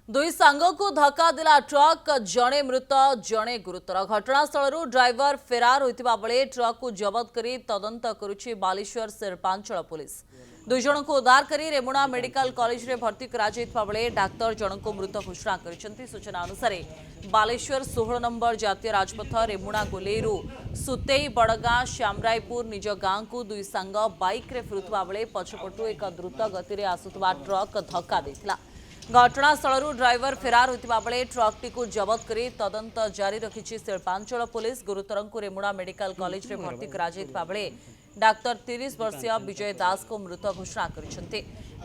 दुई सांग को धक्का देला ट्रक जड़े मृत जड़े गुरुतर घटनास्थल ड्राइवर फेरार होता बेले ट्रक को जबत कर तदंत करुछि बालेश्वर शिल्पांचल पुलिस। दुई जन को उद्धार कर रेमुणा मेडिकल कॉलेज रे भर्ती करा बेले डाक्तर जन को मृत घोषणा कर। सूचना अनुसार बालेश्वर 16 नंबर जातीय राजपथ रेमुणा गोलेरू सुतेई बड़गां श्यामरायपुर निज गांव को दुई सांग बाइक रे फेरुवा बेले पछपटू एक द्रुत गति में आसुवा ट्रक धक्का देथिला। घटनास्थल ड्राइवर फेरार होता बेले ट्रकटी को जबत कर तदंत जारी रखी शिल्पांचल पुलिस। गुरुतर को रेमुणा मेडिकल कॉलेज रे भर्ती करा बेले डाक्तर 30 वर्षीय विजय दास को मृत घोषणा कर।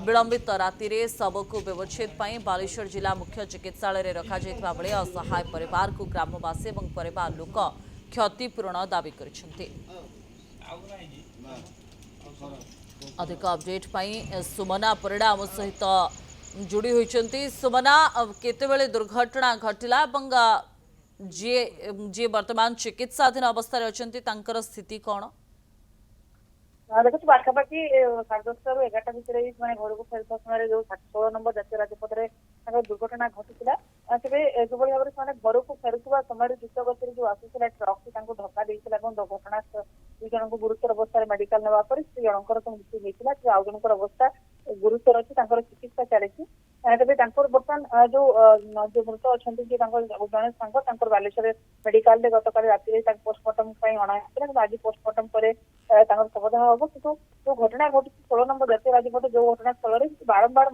विलंबित राति शव को व्यवच्छेद बालेश्वर जिला मुख्य चिकित्सालय रखा बेले असहाय परिवार को ग्रामवासी और परिवार लोक क्षतिपूरण दाबी कर। अधिक अपडेट सुमना परिड़ा आम सहित जोड़ी होती। सुमना केतेबेले दुर्घटना घटिला जी वर्तमान चिकित्साधीन अवस्था अच्छा स्थिति कौन? देखो पाखापाखि 10:30 ରୁ 11ଟା ଭିତରେ ମାନେ ଘରକୁ ଫେରୁଥିବା ସମୟରେ जो 16 नंबर ଜାତୀୟ ରାଜପଥରେ दुर्घटना घटिଥିଲା। तेरे ଯେଭଳି ଭାବରେ ସେମାନେ ଘରକୁ ଫେରୁଥିବା ସମୟରେ ଦ୍ରୁତ ଗତିରେ जो ଆସୁଥିଲା ଟ୍ରକଟି ତାଙ୍କୁ ଧକ୍କା ଦେଇଥିଲା ଏବଂ ଘଟଣା ଦୁଇ ଜଣଙ୍କୁ ଗୁରୁତର ଅବସ୍ଥାରେ ମେଡିକାଲ ନେବା ପରେ ସେ ଜଣଙ୍କର ତ ମୃତ୍ୟୁ ହୋଇଥିଲା। ଆଉ ଜଣଙ୍କର ଅବସ୍ଥା ଗୁରୁତର ଅଛି, ତାଙ୍କର ଚିକିତ୍ସା ଚାଲିଛି। ତେବେ ତାଙ୍କର ବର୍ତ୍ତମାନ जो ମୃତ ଅଛନ୍ତି ଯେ ତାଙ୍କର ଜଣେ ସାଙ୍ଗ ତାଙ୍କର ବାଲେଶ୍ୱର ମେଡିକାଲରେ ଗତକାଲି ରାତିରେ ତାଙ୍କ ପୋଷ୍ଟମର୍ଟମ ପାଇଁ ଅଣାଯାଇଥିଲା କିନ୍ତୁ ଆଜି ପୋଷ୍ଟମର୍ଟମ ପରେ ତାଙ୍କର ଶବଦାହ ହବ। କିନ୍ତୁ जो घटना घटी 16 नंबर ଜାତୀୟ ରାଜପଥ जो घटनास्थଳରେ बारंबार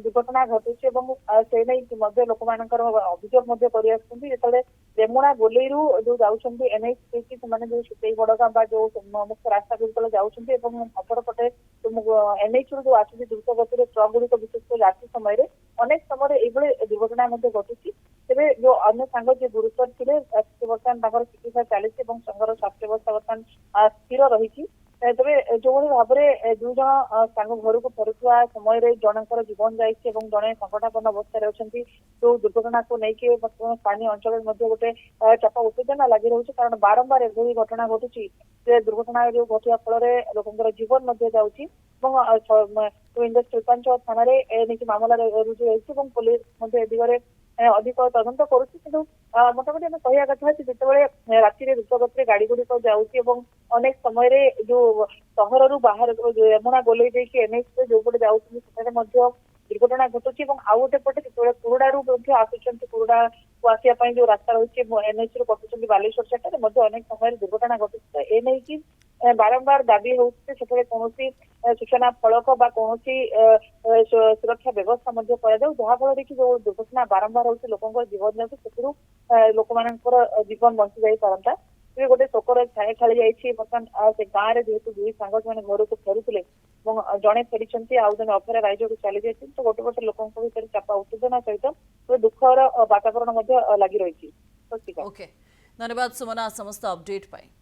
दुर्घटना घटुଛି ଏବଂ ସେ ନେଇ ମଧ୍ୟ ଲୋକମାନଙ୍କର ଅଭିଯୋଗ ମଧ୍ୟ କରି ଆସୁଛନ୍ତି। ଯେତେବେଳେ ରେମୁଣା ଗୋଲେଇରୁ ଯୋଉ ଯାଉଛନ୍ତି ଏନଏଚ ଦେଇକି ସେମାନେ ଯୋଉ ସୁତେଇ ବଡଗାଁ ବା ଯୋଉ ମୁଖ୍ୟ ରାସ୍ତା ଯେତେବେଳେ ଯାଉଛନ୍ତି ଏବଂ ଅପରପଟେ ଏନଏଚ ରୁ ଯୋଉ ଆସୁଛି ଦ୍ରୁତ ଗତିରେ ଟ୍ରକ୍ ଗୁଡିକ ବିଶେଷ କରି ରାତି ସମୟରେ ଅନେକ ସମୟରେ ଏଇଭଳି ଦୁର୍ଘଟଣା ମଧ୍ୟ ଘଟୁଛି। ତେବେ ଯୋଉ ଅନ୍ୟ ସାଙ୍ଗ ଯିଏ ଗୁରୁତର ଥିଲେ ବର୍ତ୍ତମାନ ତାଙ୍କର ଚିକିତ୍ସା ଚାଲିଛି ଏବଂ ତାଙ୍କର ସ୍ୱାସ୍ଥ୍ୟାବସ୍ଥା ବର୍ତ୍ତମାନ ସ୍ଥିର ରହିଛି। ତେବେ ଯୋଉଭଳି ଭାବରେ ଦୁଇ ଜଣ ସାଙ୍ଗ ଘରକୁ ଫେରୁଥିବା ସମୟରେ ଜଣଙ୍କର ଜୀବନ ଯାଇଛି ଏବଂ ଜଣେ ସଂକଟାପନ୍ନ ଅବସ୍ଥାରେ ଅଛନ୍ତି। ଯୋଉ ଦୁର୍ଘଟଣାକୁ ନେଇକି ବର୍ତ୍ତମାନ ସ୍ଥାନୀୟ ଅଞ୍ଚଳରେ ମଧ୍ୟ ଗୋଟେ ଚାପ ଉତ୍ତେଜନା ଲାଗି ରହୁଛି, କାରଣ ବାରମ୍ବାର ଏଭଳି ଘଟଣା ଘଟୁଛି ଯେ ଦୁର୍ଘଟଣା ଯୋଉ ଘଟିବା ଫଳରେ ଲୋକଙ୍କର ଜୀବନ ମଧ୍ୟ ଯାଉଛି ଏବଂ ଶିଳ୍ପାଞ୍ଚଳ ଥାନାରେ ଏ ନେଇକି ମାମଲା ରୁଜୁ ହୋଇଛି ଏବଂ ପୋଲିସ ମଧ୍ୟ ଏ ଦିଗରେ ଅଧିକ ତଦନ୍ତ କରୁଛି। କିନ୍ତୁ ମୋଟାମୋଟି ଆମେ କହିବା କଥା ଯେ ଯେତେବେଳେ ରାତିରେ ଦ୍ରୁତ ଗତିରେ ଗାଡି ଗୁଡିକ ଯାଉଛି ଏବଂ ଅନେକ ସମୟରେ ଯୋଉ ସହରରୁ ବାହାର ରେମୁଣା ଗୋଲେଇ ଦେଇକି ଏନଏଚ ଯୋଉପଟେ ଯାଉଛନ୍ତି ସେଠାରେ ମଧ୍ୟ ଦୁର୍ଘଟଣା ଘଟୁଛି ଏବଂ ଆଉ ଗୋଟେ ପଟେ ଯେତେବେଳେ କୁରୁଡାରୁ ମଧ୍ୟ ଆସୁଛନ୍ତି କୁରୁଡାକୁ ଆସିବା ପାଇଁ ଯୋଉ ରାସ୍ତା ରହିଛି ଏନଏଚ ରୁ କଟୁଛନ୍ତି ବାଲେଶ୍ୱର ସେଠାରେ ମଧ୍ୟ ଅନେକ ସମୟରେ ଦୁର୍ଘଟଣା ଘଟୁଛି। ତ ଏ ନେଇକି ବାରମ୍ବାର ଦାବି ହେଉଛି ଯେ ସେଠାରେ କୌଣସି ସୂଚନା ଫଳକ ବା କୌଣସି ସୁରକ୍ଷା ବ୍ୟବସ୍ଥା ମଧ୍ୟ କରାଯାଉ, ଯାହାଫଳରେ କି ଯୋଉ ଦୁର୍ଘଟଣା ବାରମ୍ବାର ହେଉଛି ଲୋକଙ୍କର ଜୀବନ ଯାଉଛି ସେଥିରୁ ଲୋକମାନଙ୍କର ଜୀବନ ବଞ୍ଚି ଯାଇପାରନ୍ତା। ଗୋଟେ ଶୋକର ଛାୟା ଖେଳି ଯାଇଛି ବର୍ତ୍ତମାନ ସେ ଗାଁରେ, ଯେହେତୁ ଦୁଇ ସାଙ୍ଗ ସେମାନେ ଘରକୁ ଫେରୁଥିଲେ ଏବଂ ଜଣେ ଫେରିଛନ୍ତି ଆଉ ଜଣେ ଅଫେରା ରାଇଜକୁ ଚାଲି ଯାଇଛନ୍ତି। ତ ଗୋଟେ ଗୋଟେ ଲୋକଙ୍କ ଭିତରେ ଚାପା ଉତ୍ତେଜନା ସହିତ ଦୁଃଖର ବାତାବରଣ ମଧ୍ୟ ଲାଗି ରହିଛି। धन्यवाद सुमना समस्त अपडेट।